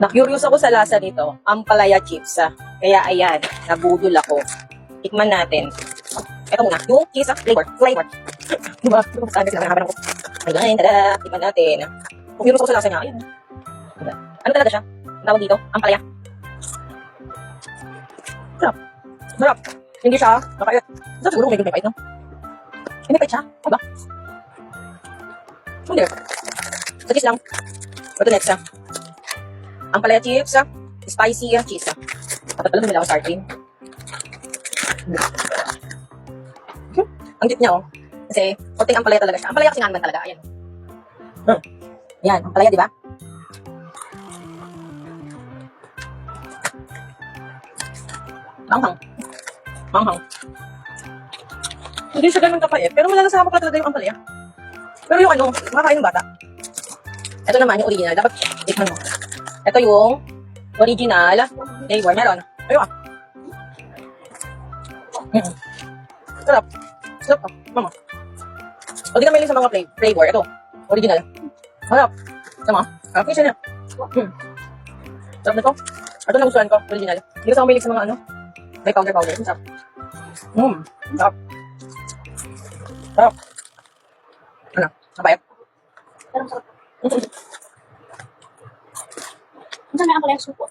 Na-curious ako sa lasa nito. Ampalaya chips. Kaya ayan, nabudol ako. Tikman natin. Ito muna, yung cheese flavor. Diba? Sabi sila, nakaharap ko. Ayan, tada! Tikman natin. Curious ako sa lasa niya. Ayan. Diba? Ano talaga siya? Ang tawag dito? Ampalaya. Sarap. Sarap. Hindi siya nakait. Sarap siguro medyo may pait, no? May pait siya. Diba? Hindi. Sa cheese lang. Ito next, Ampalaya chips, spicy cheese. Dapat pala bumila ako sa sardine. Ang cute niya, oh. Kasi, konting ampalaya talaga siya. Ampalaya kasi nga naman talaga. Ayan. Yan, ampalaya, di ba? Manghang. Manghang. Hindi siya ganun kapait. Pero malalasama pala talaga yung ampalaya. Pero yung ano, makakain ng bata. Ito naman yung original. Dapat, tikman mo. Ito yung original flavor. Meron. Ayun. Sarap. Sarap ka. Mama. O di ka mahilig sa mga flavor. Ito. Original. Sarap. Sama. Sarap yung siya niya. Sarap na ito. Ito nagustuhan ko. Original. Hindi ka sa mahilig sa mga ano. May powder. Sarap. Sarap. Sarap. Ano? Nabayat? Pero sarap. Minsan may ampalaya soup po.